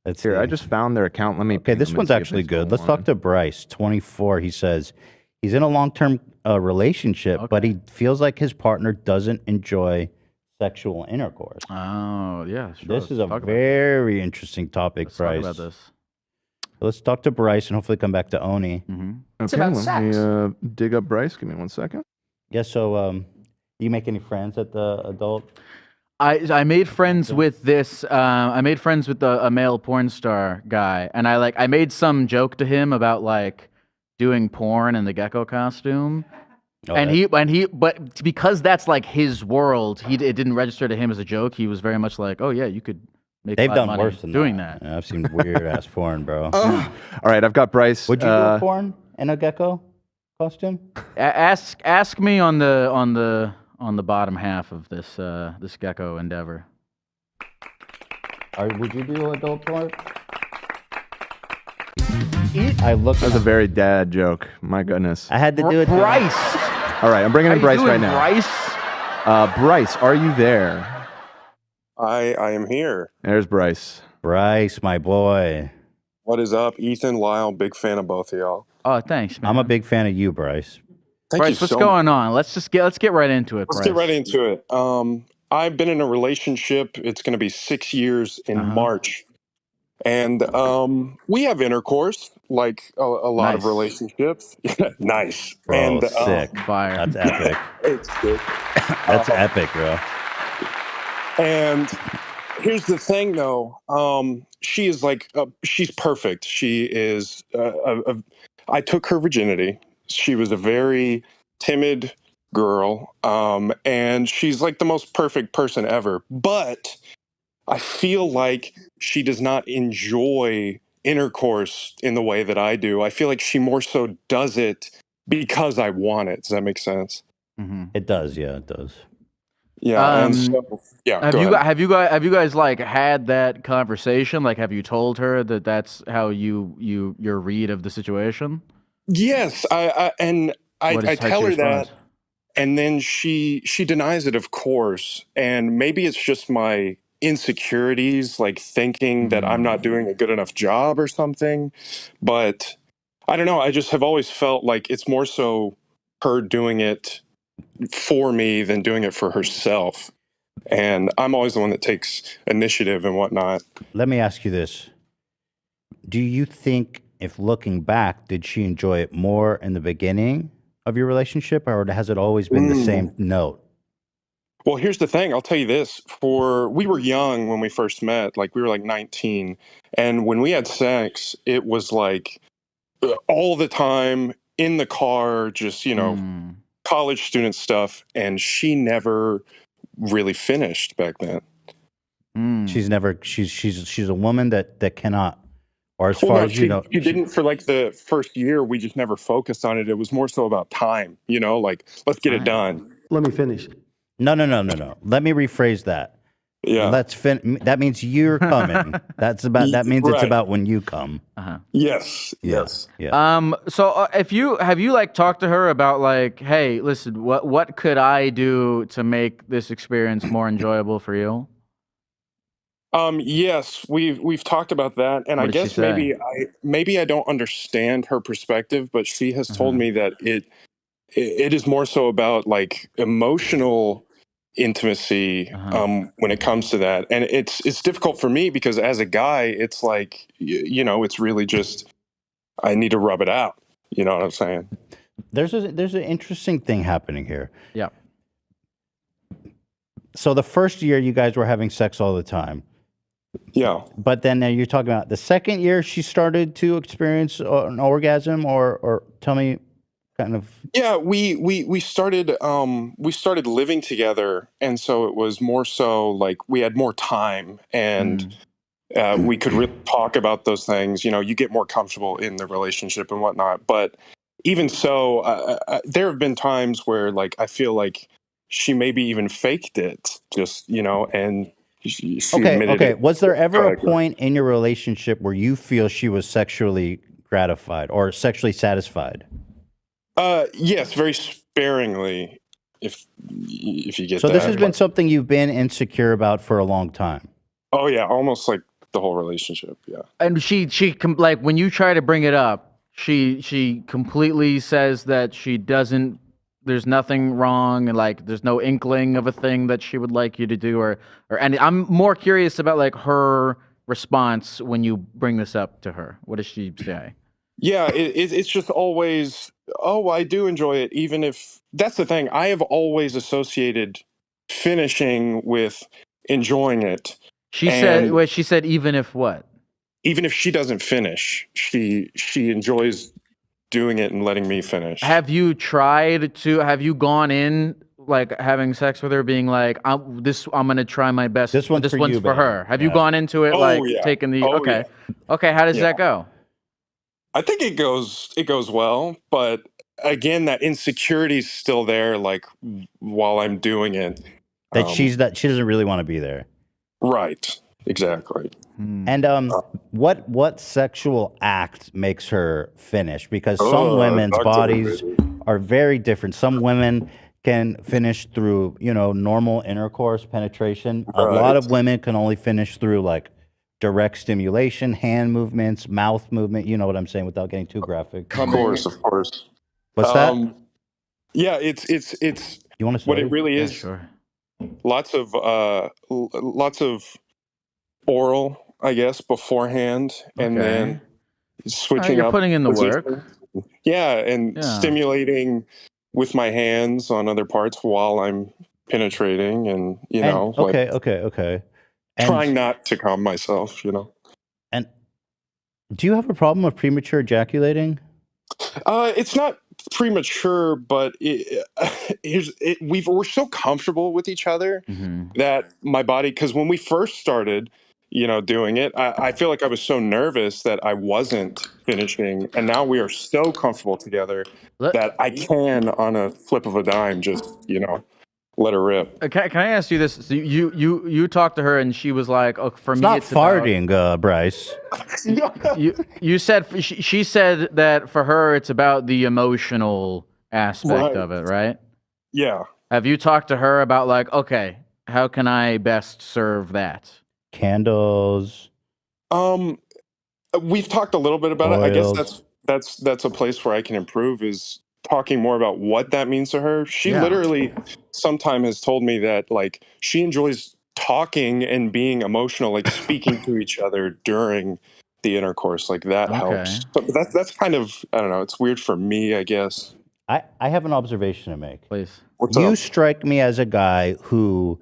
Let's Here, see. I just found their account. Let me. Okay, this one's actually good. Let's talk to Bryce, 24. He says he's in a long-term relationship, but he feels like his partner doesn't enjoy sexual intercourse. Oh, yeah, sure. This is a very interesting topic, Let's Bryce. talk about this. Let's talk to Bryce and hopefully come back to Oni. Okay, let me dig up Bryce. Give me 1 second. Yeah, so you make any friends at the adult? I made friends with this. I made friends with a male porn star guy, and I made some joke to him about like doing porn in the Gecko costume. And he, but because that's like his world, it didn't register to him as a joke. He was very much like, oh yeah, you could make. They've a lot done of money worse than doing that. that. Yeah, I've seen weird ass porn, bro. All right, I've got Bryce. Would you do a porn in a Gecko costume? Ask me on the bottom half of this this Gecko endeavor. Would you do adult porn? That's a very dad joke. My goodness. I had to do it. Bryce. All right, I'm bringing in Bryce right now. Bryce? Bryce, are you there? I am here. There's Bryce. Bryce, my boy. What is up, Ethan, Lyle? Big fan of both of y'all. Oh, thanks, man. I'm a big fan of you, Bryce. Bryce, what's going on? Let's get right into it. Let's Bryce. get right into it. I've been in a relationship. It's going to be 6 years in March, and we have intercourse like a lot of relationships. Nice, Bro, and sick. Fire. That's epic. It's good. That's epic, bro. And here's the thing, though. She is like she's perfect. She is. I took her virginity. She was a very timid girl, and she's like the most perfect person ever. But I feel like she does not enjoy intercourse in the way that I do. I feel like she more so does it because I want it. Does that make sense? It does, yeah, it does. Yeah, and so, yeah. Have you guys like had that conversation? Like, have you told her that that's how your read of the situation? Yes, I tell her that, response? and then she denies it, of course. And maybe it's just my insecurities, like thinking that I'm not doing a good enough job or something. But I don't know. I just have always felt like it's more so her doing it for me than doing it for herself. And I'm always the one that takes initiative and whatnot. Let me ask you this. Do you think, if looking back, did she enjoy it more in the beginning of your relationship, or has it always been the same note? Well, here's the thing. I'll tell you this. We were young when we first met. Like, we were like 19. And when we had sex, it was like all the time in the car, just, college student stuff. And she never really finished back then. She's a woman that cannot, or as Well, far no, as you know, she didn't for like the first year. We just never focused on it. It was more so about time, like, let's get it done. Let me finish. No. Let me rephrase that. Yeah. That means you're coming. That means it's Right. about when you come. Yes. Yeah. So have you like talked to her about like, hey, listen, what could I do to make this experience more enjoyable for you? Yes, we've talked about that, and I What did she guess say? maybe I don't understand her perspective, but she has told me that it is more so about like emotional intimacy when it comes to that, and it's difficult for me because as a guy, it's like it's really just I need to rub it out. You know what I'm saying? There's an interesting thing happening here. Yeah. So the first year you guys were having sex all the time. Yeah. But then you're talking about the second year she started to experience an orgasm, or tell me kind of. Yeah, we started living together, and so it was more so like we had more time, and we could really talk about those things. You get more comfortable in the relationship and whatnot. But even so, there have been times where like I feel like she maybe even faked it, just and she admitted Okay. it. Was there ever Go a ahead. point in your relationship where you feel she was sexually gratified or sexually satisfied? Yes, very sparingly, if you get So that. this has been something you've been insecure about for a long time. Oh yeah, almost like the whole relationship. Yeah. And like when you try to bring it up, she completely says that she doesn't. There's nothing wrong, and like there's no inkling of a thing that she would like you to do, or. And I'm more curious about like her response when you bring this up to her. What does she say? Yeah, it's just always, oh, I do enjoy it, even if that's the thing. I have always associated finishing with enjoying it. She said, And well, she said, even if what? even if she doesn't finish, she enjoys doing it and letting me finish. Have you gone in like having sex with her being like, I'm gonna try my best. This one's for one's you, for baby. her. Have you Yeah. gone into it Oh, like yeah. taking the Oh, okay. yeah. Okay, how does Yeah. that go? I think it goes well, but again, that insecurity is still there. Like while I'm doing it, That she doesn't really want to be there. right? Exactly. And what sexual act makes her finish? Because some women's talk to me, bodies baby. are very different. Some women can finish through, normal intercourse, penetration. A lot of women can only finish through like direct stimulation, hand movements, mouth movement. You know what I'm saying without getting too graphic. Of course. What's that? Yeah, it's You want to what say? it really Yeah, is. sure. Lots of oral, I guess, beforehand, and Okay. then switching You're up putting in the work. positions. Yeah, and Yeah. stimulating with my hands on other parts while I'm penetrating, and Okay. trying not to calm myself. And do you have a problem with premature ejaculating? It's not premature, but we're so comfortable with each other that my body, because when we first started, doing it, I feel like I was so nervous that I wasn't finishing, and now we are so comfortable together that I can, on a flip of a dime, just let her rip. Can I ask you this? So you talked to her and she was like, "Oh, for It's me, not it's about-" farting, Bryce. You said she said that for her it's about the emotional aspect of it, right? Yeah. Have you talked to her about like, okay, how can I best serve that? Candles. We've talked a little bit about it. I guess Oils. that's a place where I can improve, is talking more about what that means to her. She Yeah. literally sometime has told me that like she enjoys talking and being emotional, like speaking to each other during the intercourse. Like that helps. But that's kind of, I don't know, it's weird for me, I guess. I have an observation to make. Please. What's You up? strike me as a guy who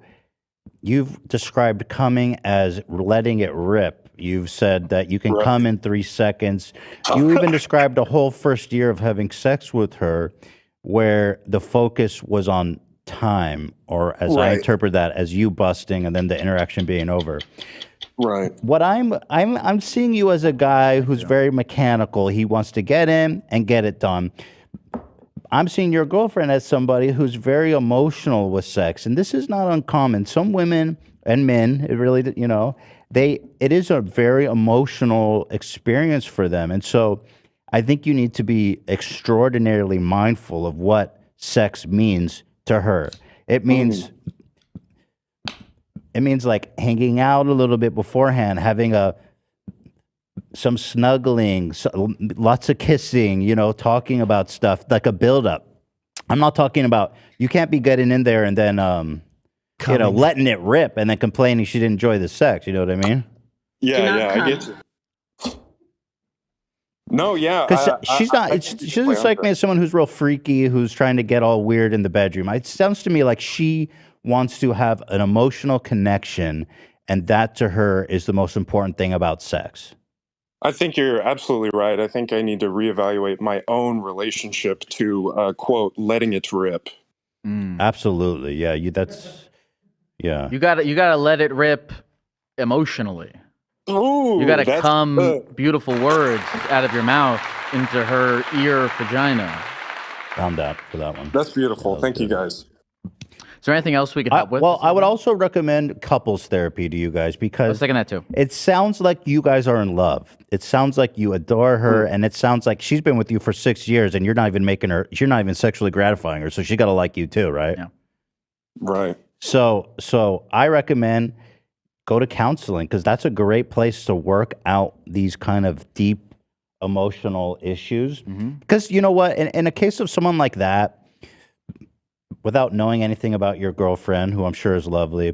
you've described coming as letting it rip. You've said that you can come in 3 seconds. You even described a whole first year of having sex with her where the focus was on time, or as I interpret that, as you busting and then the interaction being over. Right. What I'm seeing you as a guy who's very mechanical. He wants to get in and get it done. I'm seeing your girlfriend as somebody who's very emotional with sex, and this is not uncommon. Some women and men, it really, it is a very emotional experience for them, and so I think you need to be extraordinarily mindful of what sex means to her. It means like hanging out a little bit beforehand, having some snuggling, lots of kissing, talking about stuff, like a buildup. I'm not talking about, you can't be getting in there and then, letting it rip and then complaining she didn't enjoy the sex. You know what I mean? Yeah, I get you. No, yeah. Because she doesn't strike me as someone who's real freaky, who's trying to get all weird in the bedroom. It sounds to me like she wants to have an emotional connection, and that to her is the most important thing about sex. I think you're absolutely right. I think I need to reevaluate my own relationship to quote letting it rip. Absolutely, yeah. You gotta let it rip emotionally. Ooh, you gotta come beautiful words out of your mouth into her ear vagina. Found that for that one. That's beautiful. Thank you, guys. Is there anything else we can help with? Well, I would also recommend couples therapy to you guys, because I was thinking that too. It sounds like you guys are in love. It sounds like you adore her, and it sounds like she's been with you for 6 years, and you're not even sexually gratifying her, so she got to like you too, right? Yeah. Right. So I recommend go to counseling, because that's a great place to work out these kind of deep emotional issues. Because you know what, in a case of someone like that, without knowing anything about your girlfriend, who I'm sure is lovely,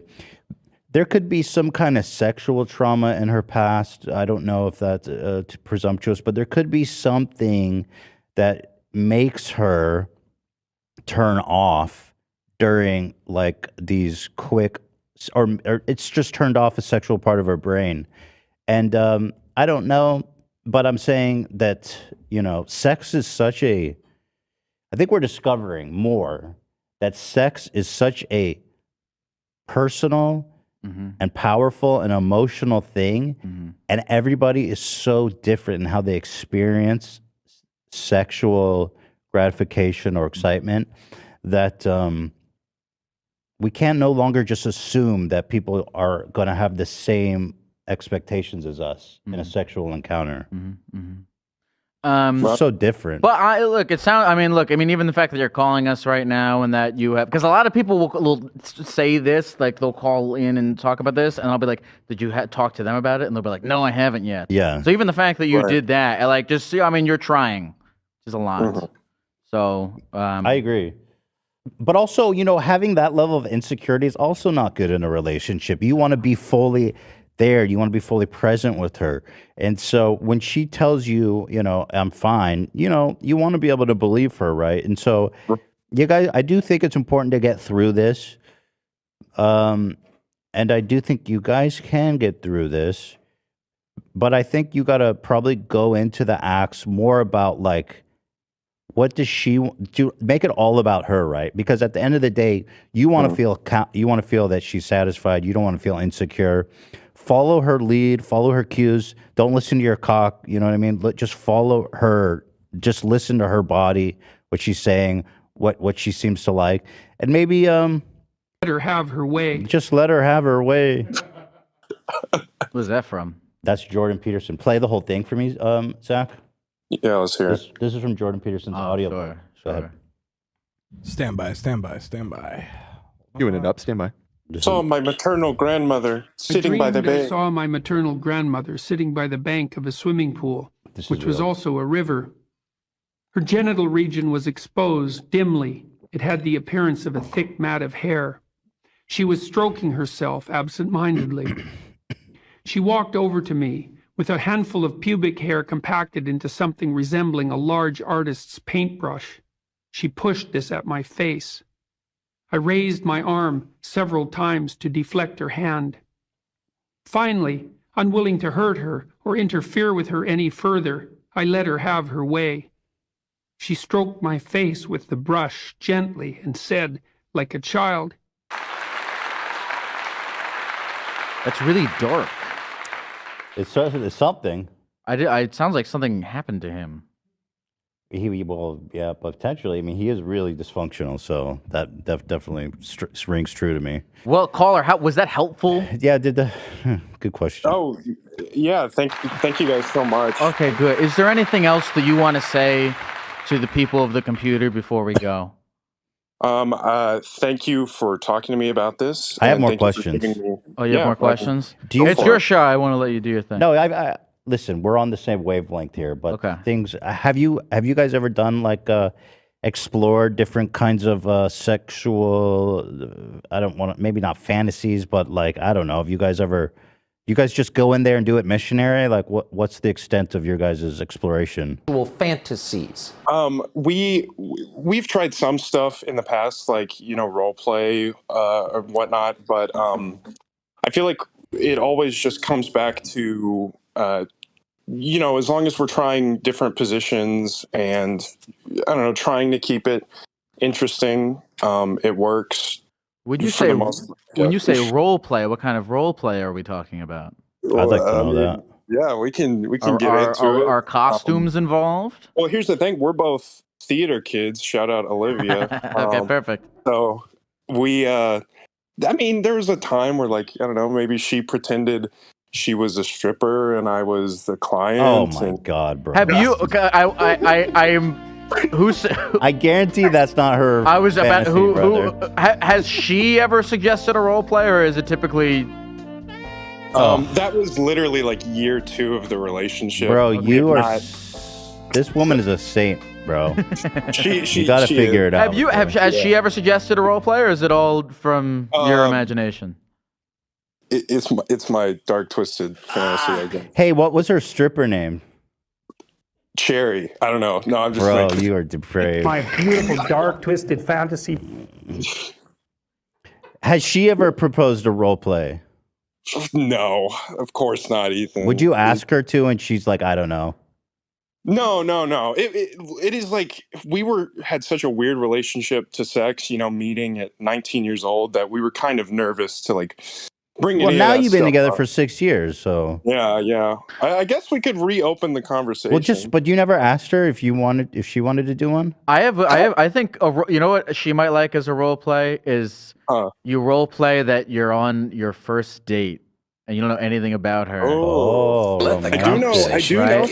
there could be some kind of sexual trauma in her past. I don't know if that's presumptuous, but there could be something that makes her turn off during like these quick, or it's just turned off a sexual part of her brain. And I don't know, but I'm saying that, you know, sex is such a, I think we're discovering more that sex is such a personal and powerful and emotional thing. And everybody is so different in how they experience sexual gratification or excitement that we can no longer just assume that people are going to have the same expectations as us in a sexual encounter. So different. But even the fact that you're calling us right now and that you have, because a lot of people will say this, like they'll call in and talk about this, and I'll be like, "Did you talk to them about it?" And they'll be like, "No, I haven't yet." Yeah. So even the fact that you did that, like, just see, I mean, you're trying, which is a lot. So I agree. But also, you know, having that level of insecurity is also not good in a relationship. You want to be fully there. You want to be fully present with her. And so when she tells you, you know, I'm fine, you know, you want to be able to believe her, right? And so you guys, I do think it's important to get through this. And I do think you guys can get through this. But I think you got to probably go into the acts more about like, what does she do? Make it all about her, right? Because at the end of the day, you want to feel that she's satisfied. You don't want to feel insecure. Follow her lead. Follow her cues. Don't listen to your cock. You know what I mean? Just follow her. Just listen to her body, what she's saying, what she seems to like, and maybe let her have her way. Just let her have her way. Where's that from? That's Jordan Peterson. Play the whole thing for me, Zach. Yeah, let's hear it. This is from Jordan Peterson's audio. Sure. Go ahead. Stand by, stand by, stand by. Queuing it up, stand by. Saw my maternal grandmother sitting by the I bank. saw my maternal grandmother sitting by the bank of a swimming pool, which was also a river. Her genital region was exposed dimly. It had the appearance of a thick mat of hair. She was stroking herself absent-mindedly. She walked over to me with a handful of pubic hair compacted into something resembling a large artist's paintbrush. She pushed this at my face. I raised my arm several times to deflect her hand. Finally, unwilling to hurt her or interfere with her any further, I let her have her way. She stroked my face with the brush gently and said, like a child, That's really dark. It's something. It sounds like something happened to him. Well, yeah, potentially. I mean, he is really dysfunctional, so that definitely rings true to me. Well, caller, how was that helpful? Yeah, good question. Oh, yeah. Thank you guys so much. Okay, good. Is there anything else that you want to say to the people of the computer before we go? Thank you for talking to me about this. I have more questions. Oh, you have more questions? It's your show. I want to let you do your thing. No, I listen. We're on the same wavelength here, but things. Have you guys ever done like explore different kinds of sexual? I don't want to, maybe not fantasies, but like I don't know. Have you guys ever? You guys just go in there and do it missionary? Like what's the extent of your guys' exploration? Fantasies. We've tried some stuff in the past, like role play or whatnot, but I feel like it always just comes back to as long as we're trying different positions and I don't know, trying to keep it interesting, it works. When you say role play, what kind of role play are we talking about? I'd like to know that. Yeah, we can get into it. Are costumes involved? Well, here's the thing: we're both theater kids. Shout out Olivia. Okay, perfect. So we, there was a time where, like, I don't know, maybe she pretended she was a stripper and I was the client. Oh my god, bro! Have you? I am. I guarantee that's not her. I was fantasy, about who brother. has she ever suggested a role play, or is it typically That was literally like year 2 of the relationship. Bro, We you had are. not- This woman is a saint, bro. She You got to she figure is. it out. Has she ever suggested a role play, or is it all from your imagination? It's my dark twisted fantasy, I guess. Hey, what was her stripper name? Cherry. I don't know. No, I'm just Bro, making. you are depraved. My beautiful, dark, twisted fantasy. Has she ever proposed a role play? No, of course not, Ethan. Would you ask her to, and she's like, I don't know? No. It is like we had such a weird relationship to sex, meeting at 19 years old that we were kind of nervous to like bring Well, any now of that you've been stuff together up. for 6 years, so. Yeah. I guess we could reopen the conversation. Well, but you never asked her if she wanted to do one. I think you know what she might like as a role play is you role play that you're on your first date and you don't know anything about her. I do know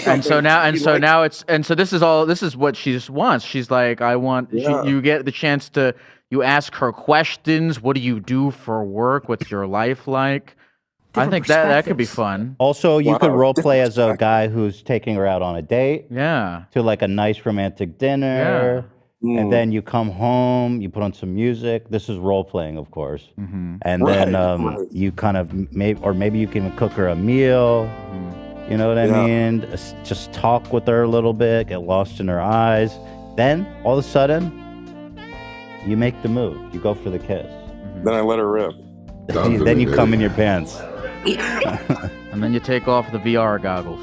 And so something. this is what she just wants. She's like, I want you get the chance to you ask her questions. What do you do for work? What's your life like? I think that could be fun. Also, you could role play as a guy who's taking her out on a date. Yeah. To like a nice romantic dinner. Yeah. And then you come home, you put on some music. This is role playing, of course. Mm-hmm. And then you kind of maybe you can cook her a meal. Mm-hmm. You know what I mean? Just talk with her a little bit, get lost in her eyes. Then all of a sudden, you make the move. You go for the kiss. Then I let her rip. Then you come in your pants. And then you take off the VR goggles.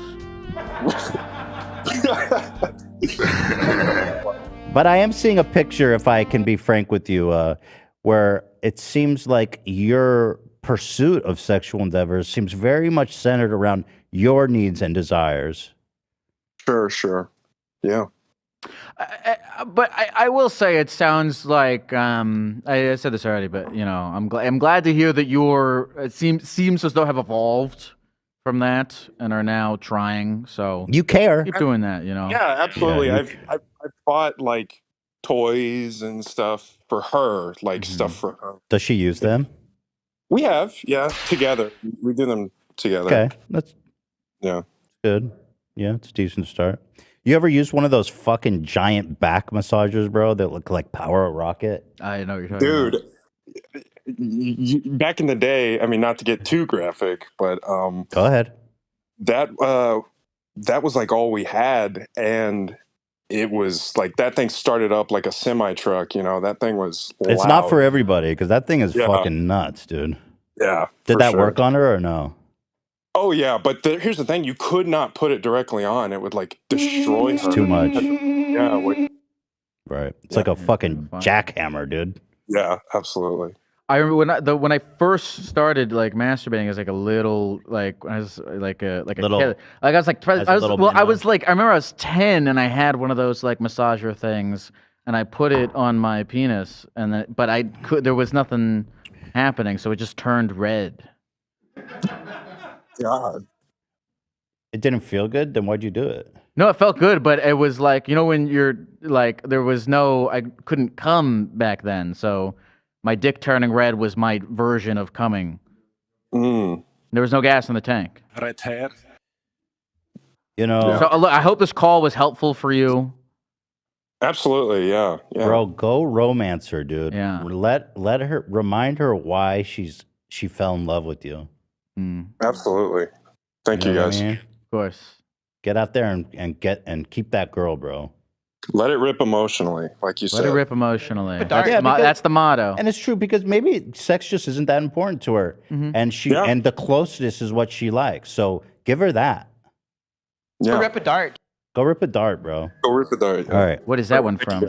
But I am seeing a picture, if I can be frank with you, where it seems like your pursuit of sexual endeavors seems very much centered around your needs and desires. Sure. Yeah. But I will say it sounds like I said this already, but I'm glad to hear that it seems as though have evolved from that and are now trying. So you care. Keep doing that. Yeah, absolutely. Yeah, I've bought like toys and stuff for her, like stuff for her. Does she use them? We have, together. We do them together. Okay, that's good. Yeah, it's a decent start. You ever use one of those fucking giant back massagers, bro, that look like Power Rocket? I know what you're talking about. Dude, back in the day, I mean, not to get too graphic, but go ahead. That was like all we had, and it was like that thing started up like a semi truck. That thing was loud. It's not for everybody because that thing is fucking nuts, dude. Yeah. Did that work on her or no? Oh yeah, but here's the thing: you could not put it directly on; it would like destroy her. It's too much. Yeah. Right. It's like a fucking jackhammer, dude. Yeah, absolutely. I remember when I first started like masturbating as like a little like I was like a Little- kid. Like I was like as a little minnow. I was like I remember I was 10 and I had one of those like massager things and I put it on my penis and then there was nothing happening, so it just turned red. God. It didn't feel good? Then why'd you do it? No, it felt good, but it was like, when you're like, I couldn't come back then. So my dick turning red was my version of coming. There was no gas in the tank. Right here. So look, I hope this call was helpful for you. Absolutely. Yeah. Bro, go romance her, dude. Yeah. Let her remind her why she fell in love with you. Absolutely. Thank you, know what guys. I mean? Of course. Get out there and keep that girl, bro. Let it rip emotionally, like you said. Let it rip emotionally. Yeah, That's the motto. And it's true because maybe sex just isn't that important to her, and and the closeness is what she likes. So give her that. Yeah. Go rip a dart. Go rip a dart, bro. Go rip a dart. All right. What is that one from?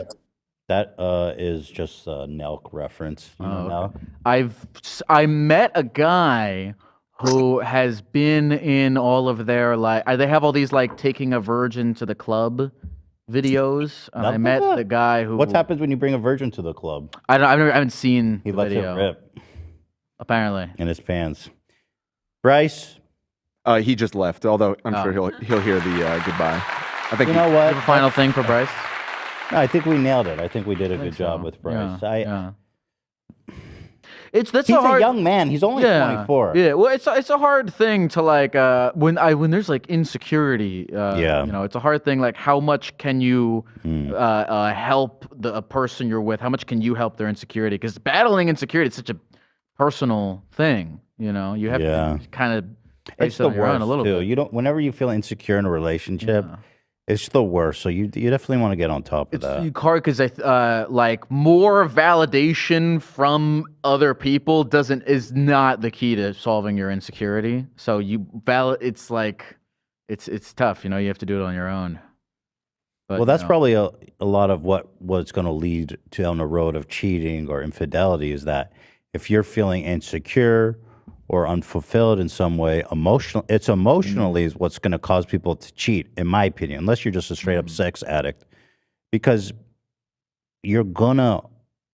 That is just a Nelk reference. You know okay. I met a guy who has been in all of their they have all these taking a virgin to the club videos. And I met the guy who. What happens when you bring a virgin to the club? I haven't seen He the lets video. it rip Apparently. in his pants. Bryce, He just left, although I'm sure he'll hear the goodbye. I think you know what? You have a final thing for Bryce? No, I think we nailed it. I think we did a good job with Bryce. Yeah. That's He's a hard, young man. He's only 24. Yeah, well, it's a hard thing to like when there's like insecurity. Yeah. You know, it's a hard thing. Like, how much can you help a person you're with? How much can you help their insecurity? Because battling insecurity is such a personal thing. You know, you have to kind of It's the worst too. You don't. Whenever you feel insecure in a relationship, it's the worst. So you definitely want to get on top of that. It's hard because like more validation from other people is not the key to solving your insecurity. So it's like it's tough. You know, you have to do it on your own. But, well, that's probably a lot of what's going to lead to on the road of cheating or infidelity is that if you're feeling insecure or unfulfilled in some way, emotionally is what's going to cause people to cheat, in my opinion, unless you're just a straight up sex addict, because you're going to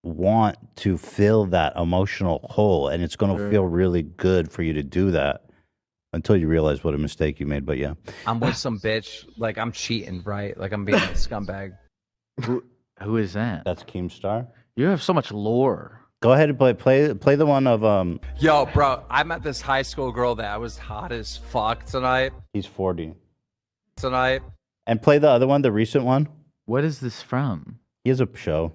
want to fill that emotional hole, and it's going to feel really good for you to do that until you realize what a mistake you made. But yeah, I'm with some bitch, like I'm cheating, right? Like I'm being a scumbag. Who is that? That's Keemstar. You have so much lore. Go ahead and play the one of Yo, bro, I met this high school girl that was hot as fuck tonight. He's 40 tonight. And play the other one, the recent one. What is this from? He has a show.